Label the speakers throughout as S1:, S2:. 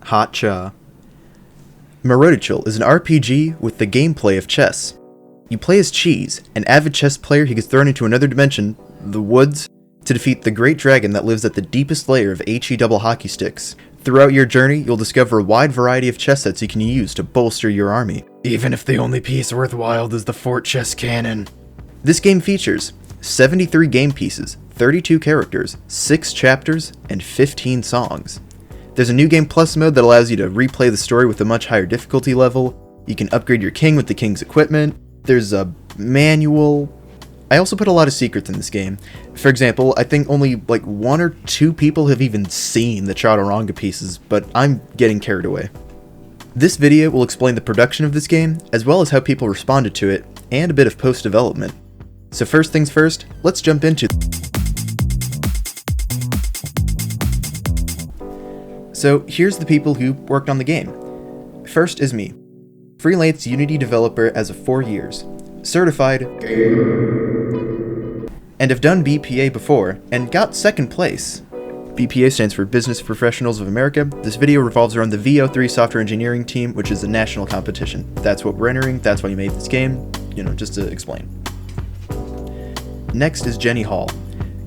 S1: Hot cha. Marottichal is an RPG with the gameplay of chess. You play as Cheese, an avid chess player who gets thrown into another dimension, the woods, to defeat the great dragon that lives at the deepest layer of HE double hockey sticks. Throughout your journey, you'll discover a wide variety of chess sets you can use to bolster your army, even if the only piece worthwhile is the fort chess cannon. This game features 73 game pieces, 32 characters, 6 chapters, and 15 songs. There's a New Game Plus mode that allows you to replay the story with a much higher difficulty level. You can upgrade your king with the king's equipment. There's a manual. I also put a lot of secrets in this game. For example, I think only like 1 or 2 people have even seen the Chaturanga pieces, but I'm getting carried away. This video will explain the production of this game, as well as how people responded to it, and a bit of post-development. So first things first, let's jump into So here's the people who worked on the game. First is me, freelance Unity developer as of 4 years, certified gamer, and have done BPA before, and got 2nd place. BPA stands for Business Professionals of America. This video revolves around the VO3 software engineering team, which is a national competition. That's what we're entering, that's why you made this game, just to explain. Next is Jenny Hall,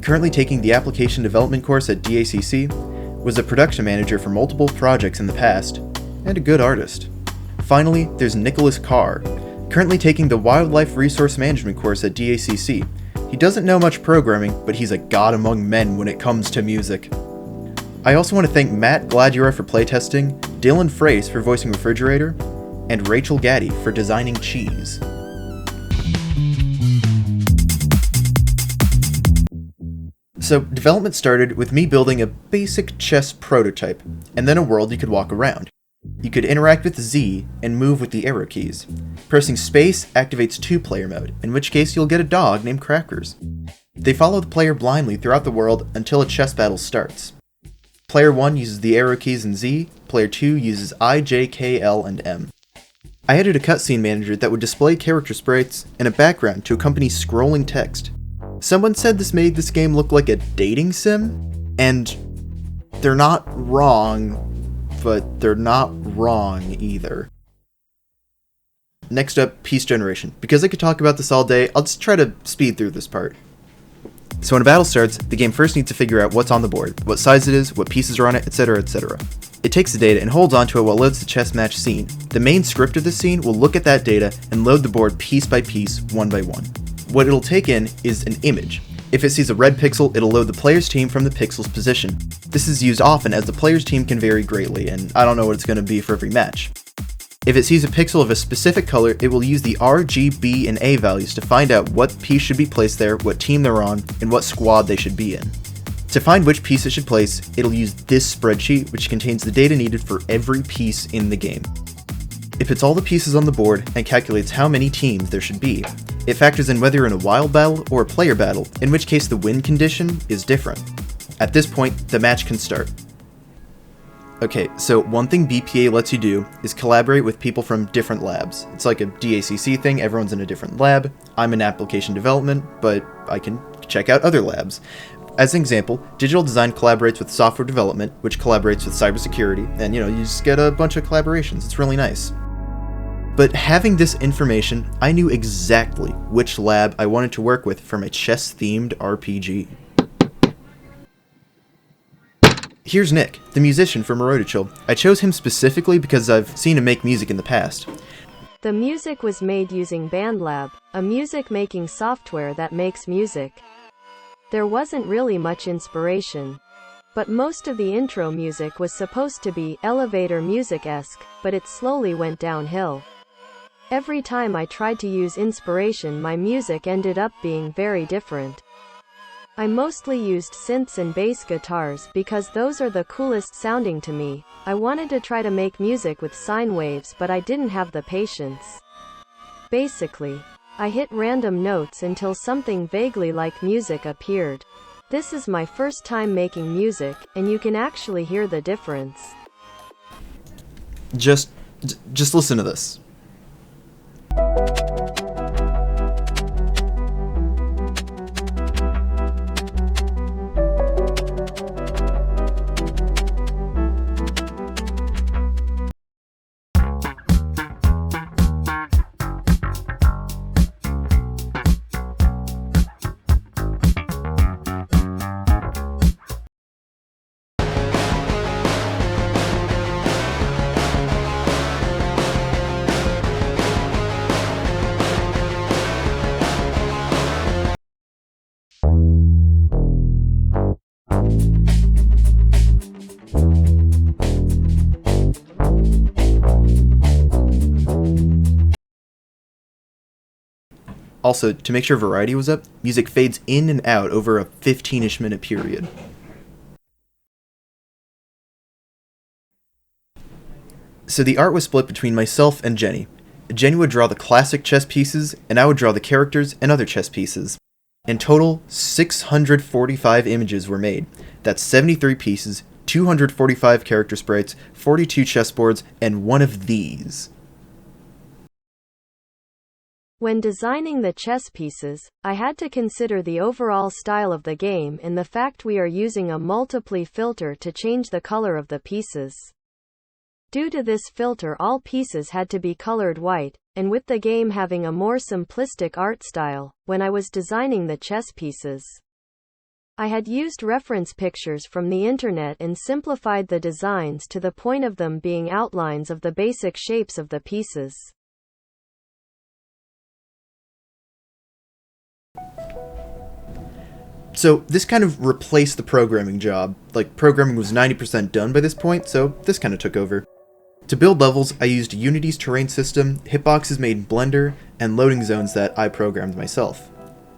S1: currently taking the application development course at DACC, was a production manager for multiple projects in the past, and a good artist. Finally, there's Nicholas Carr, currently taking the Wildlife Resource Management course at DACC. He doesn't know much programming, but he's a god among men when it comes to music. I also want to thank Matt Gladura for playtesting, Dylan Frace for voicing Refrigerator, and Rachel Gaddy for designing Cheese. So, development started with me building a basic chess prototype, and then a world you could walk around. You could interact with Z and move with the arrow keys. Pressing space activates 2-player mode, in which case you'll get a dog named Crackers. They follow the player blindly throughout the world until a chess battle starts. Player 1 uses the arrow keys and Z, player 2 uses I, J, K, L, and M. I added a cutscene manager that would display character sprites and a background to accompany scrolling text. Someone said this made this game look like a dating sim, and they're not wrong, but they're not wrong either. Next up, piece generation. Because I could talk about this all day, I'll just try to speed through this part. So when a battle starts, the game first needs to figure out what's on the board, what size it is, what pieces are on it, etc, etc. It takes the data and holds onto it while it loads the chess match scene. The main script of the scene will look at that data and load the board piece by piece, one by one. What it'll take in is an image. If it sees a red pixel, it'll load the player's team from the pixel's position. This is used often as the player's team can vary greatly, and I don't know what it's going to be for every match. If it sees a pixel of a specific color, it will use the R, G, B, and A values to find out what piece should be placed there, what team they're on, and what squad they should be in. To find which piece it should place, it'll use this spreadsheet, which contains the data needed for every piece in the game. It puts all the pieces on the board and calculates how many teams there should be. It factors in whether you're in a wild battle or a player battle, in which case the win condition is different. At this point, the match can start. Okay, so one thing BPA lets you do is collaborate with people from different labs. It's like a DACC thing, everyone's in a different lab. I'm in application development, but I can check out other labs. As an example, digital design collaborates with software development, which collaborates with cybersecurity, and you just get a bunch of collaborations. It's really nice. But having this information, I knew exactly which lab I wanted to work with for my chess-themed RPG. Here's Nick, the musician from Marottichal. I chose him specifically because I've seen him make music in the past.
S2: The music was made using BandLab, a music-making software that makes music. There wasn't really much inspiration, but most of the intro music was supposed to be elevator music-esque, but it slowly went downhill. Every time I tried to use inspiration, my music ended up being very different. I mostly used synths and bass guitars because those are the coolest sounding to me. I wanted to try to make music with sine waves, but I didn't have the patience. Basically, I hit random notes until something vaguely like music appeared. This is my first time making music, and you can actually hear the difference.
S1: Just listen to this. Also, to make sure variety was up, music fades in and out over a 15-ish minute period. So the art was split between myself and Jenny. Jenny would draw the classic chess pieces, and I would draw the characters and other chess pieces. In total, 645 images were made. That's 73 pieces, 245 character sprites, 42 chessboards, and one of these.
S2: When designing the chess pieces, I had to consider the overall style of the game and the fact we are using a multiply filter to change the color of the pieces. Due to this filter, all pieces had to be colored white, and with the game having a more simplistic art style, when I was designing the chess pieces, I had used reference pictures from the internet and simplified the designs to the point of them being outlines of the basic shapes of the pieces.
S1: So this kind of replaced the programming job. Like, programming was 90% done by this point, so this kind of took over. To build levels, I used Unity's terrain system, hitboxes made in Blender, and loading zones that I programmed myself.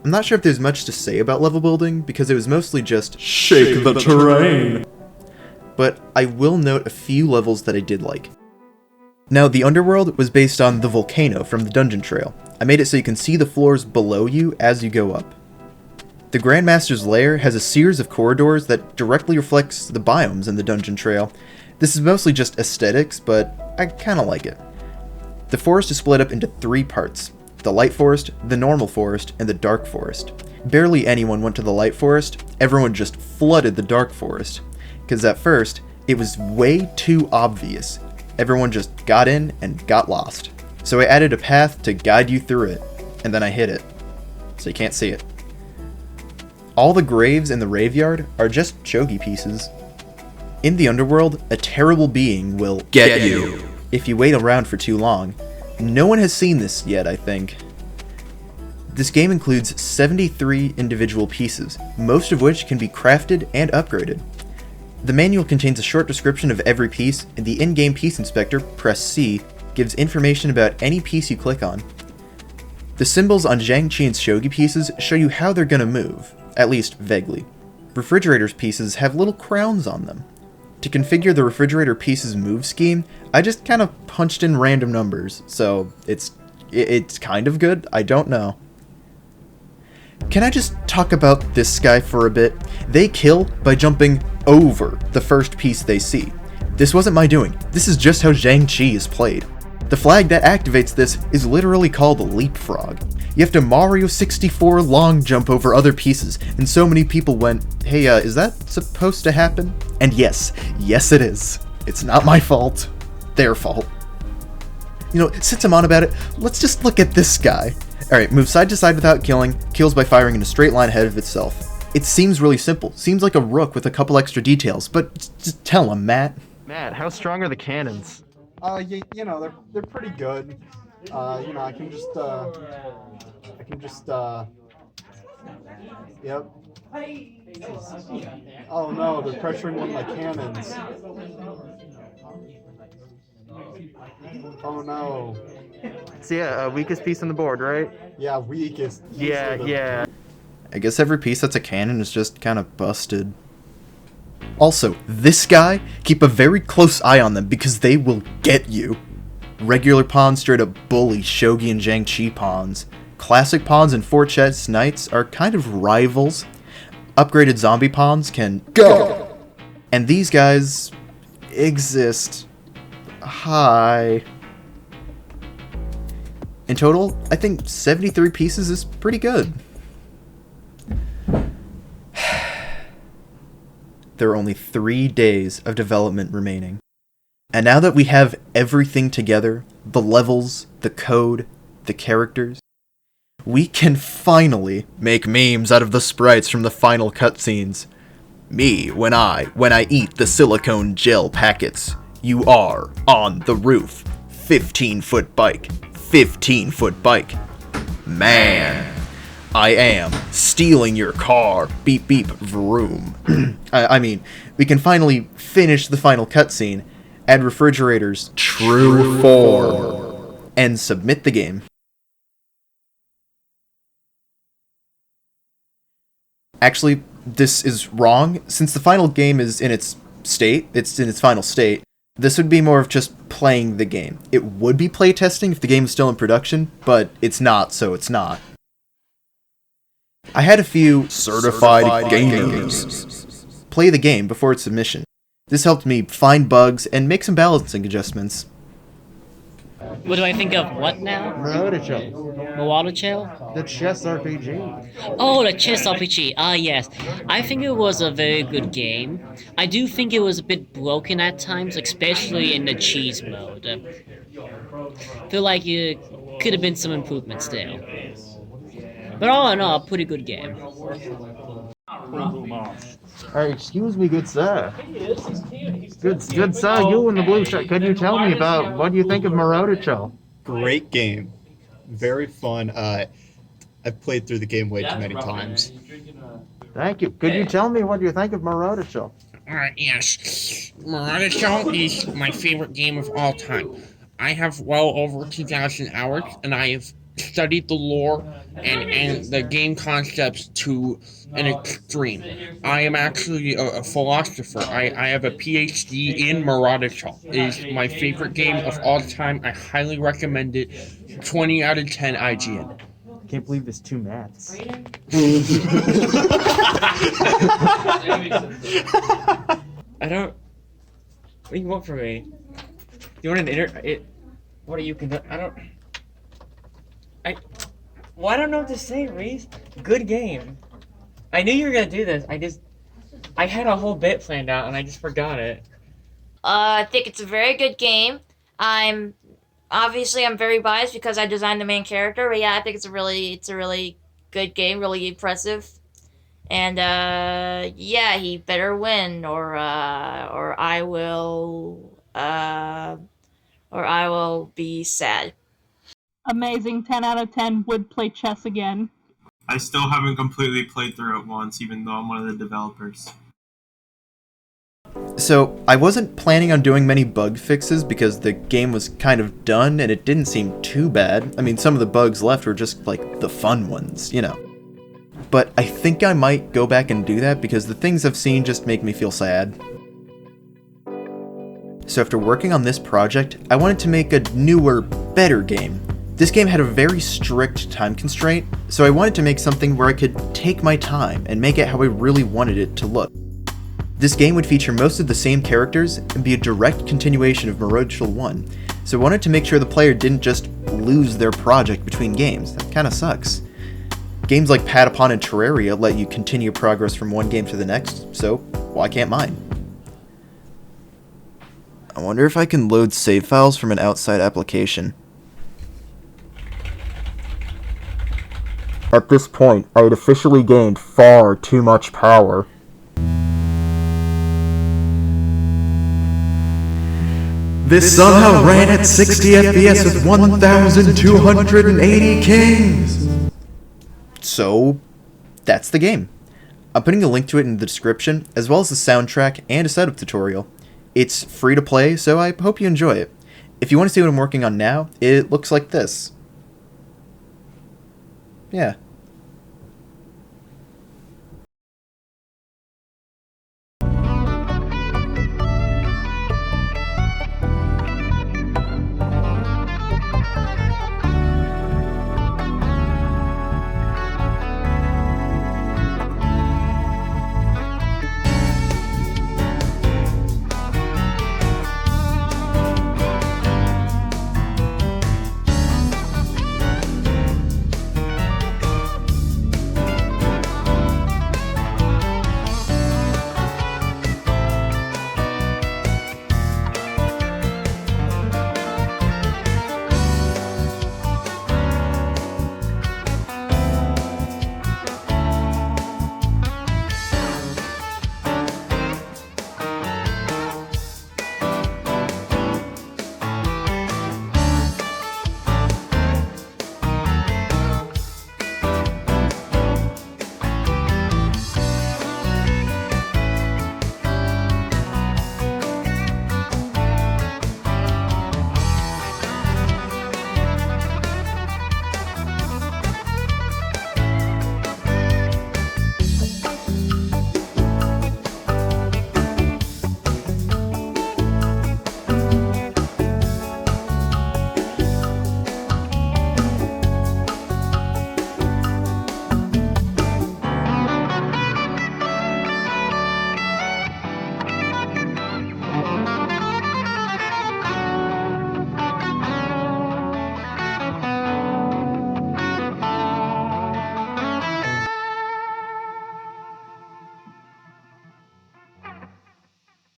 S1: I'm not sure if there's much to say about level building, because it was mostly just shake the terrain. But I will note a few levels that I did like. Now, the underworld was based on the volcano from the dungeon trail. I made it so you can see the floors below you as you go up. The Grandmaster's Lair has a series of corridors that directly reflects the biomes in the dungeon trail. This is mostly just aesthetics, but I kinda like it. The forest is split up into 3 parts: the light forest, the normal forest, and the dark forest. Barely anyone went to the light forest, everyone just flooded the dark forest. Because at first, it was way too obvious. Everyone just got in and got lost. So I added a path to guide you through it, and then I hid it, so you can't see it. All the graves in the graveyard are just shogi pieces. In the underworld, a terrible being will get you if you wait around for too long. No one has seen this yet, I think. This game includes 73 individual pieces, most of which can be crafted and upgraded. The manual contains a short description of every piece, and the in-game piece inspector, press C, gives information about any piece you click on. The symbols on Zhang Qian's shogi pieces show you how they're gonna move, at least vaguely. Refrigerator's pieces have little crowns on them. To configure the refrigerator pieces move scheme, I just kind of punched in random numbers, so it's kind of good, I don't know. Can I just talk about this guy for a bit? They kill by jumping over the first piece they see. This wasn't my doing, this is just how Zhang Qi is played. The flag that activates this is literally called leapfrog. You have to Mario 64 long jump over other pieces, and so many people went, hey, is that supposed to happen? And yes it is. It's not my fault. Their fault. You know, since I'm on about it, let's just look at this guy. Alright, moves side to side without killing, kills by firing in a straight line ahead of itself. It seems really simple, seems like a rook with a couple extra details, but just tell him, Matt.
S3: Matt, how strong are the cannons?
S4: You know, they're pretty good. You know, I can just, yep. Oh no, they're pressuring one of my cannons. Oh no.
S3: So yeah, weakest piece on the board, right?
S4: Yeah, weakest.
S3: Yeah.
S1: I guess every piece that's a cannon is just kind of busted. Also, this guy, keep a very close eye on them because they will get you. Regular pawns straight up bully Shogi and Zhang Qi pawns. Classic pawns and 4 chess knights are kind of rivals. Upgraded zombie pawns can go! And these guys exist. Hi. In total, I think 73 pieces is pretty good. There are only 3 days of development remaining. And now that we have everything together, the levels, the code, the characters, we can finally make memes out of the sprites from the final cutscenes. Me, when I eat the silicone gel packets. You are on the roof. 15-foot bike. 15-foot bike. Man, I am stealing your car. Beep beep vroom. I mean, we can finally finish the final cutscene, add refrigerators true form, and submit the game. Actually, this is wrong. Since the final game is in its final state, this would be more of just playing the game. It would be playtesting if the game is still in production, but it's not, so it's not. I had a few certified gamers play the game before its submission. This helped me find bugs and make some balancing adjustments.
S5: What do I think of what now? Marottichal?
S3: The chess RPG.
S5: Oh, the chess RPG. Ah, yes. I think it was a very good game. I do think it was a bit broken at times, especially in the cheese mode. Feel like it could have been some improvements there. But all in all, a pretty good game.
S3: Excuse me, good sir. Good sir, you in the blue shirt. Could you tell me about what you think of Marottichal?
S6: Great game. Very fun. I've played through the game way too many times.
S3: Thank you. Could you tell me what you think of Marottichal?
S7: Yes. Marottichal is my favorite game of all time. I have well over 2,000 hours, and I have studied the lore and the game concepts to an extreme. I am actually a philosopher. I have a PhD in Marottichal. It is my favorite game of all time. I highly recommend it. 20 out of 10 IGN.
S3: Can't believe there's two mats.
S5: I don't... What do you want from me? You want an what are you I don't... Well, I don't know what to say, Reese. Good game. I knew you were gonna do this. I had a whole bit planned out and I just forgot it.
S8: I think it's a very good game. I'm very biased because I designed the main character, but yeah, I think it's a really good game, really impressive. And yeah, he better win or I will be sad.
S9: Amazing, 10 out of 10, would play chess again.
S10: I still haven't completely played through it once, even though I'm one of the developers.
S1: So, I wasn't planning on doing many bug fixes because the game was kind of done and it didn't seem too bad. I mean, some of the bugs left were just like the fun ones, you know. But I think I might go back and do that because the things I've seen just make me feel sad. So after working on this project, I wanted to make a newer, better game. This game had a very strict time constraint, so I wanted to make something where I could take my time and make it how I really wanted it to look. This game would feature most of the same characters and be a direct continuation of Marottichal 1, so I wanted to make sure the player didn't just lose their project between games. That kinda sucks. Games like Patapon and Terraria let you continue progress from one game to the next, so why can't mine? I wonder if I can load save files from an outside application. At this point, I had officially gained far too much power. This somehow ran at 60 FPS with 1,280 kings! So, that's the game. I'm putting a link to it in the description, as well as the soundtrack and a setup tutorial. It's free to play, so I hope you enjoy it. If you want to see what I'm working on now, it looks like this. Yeah.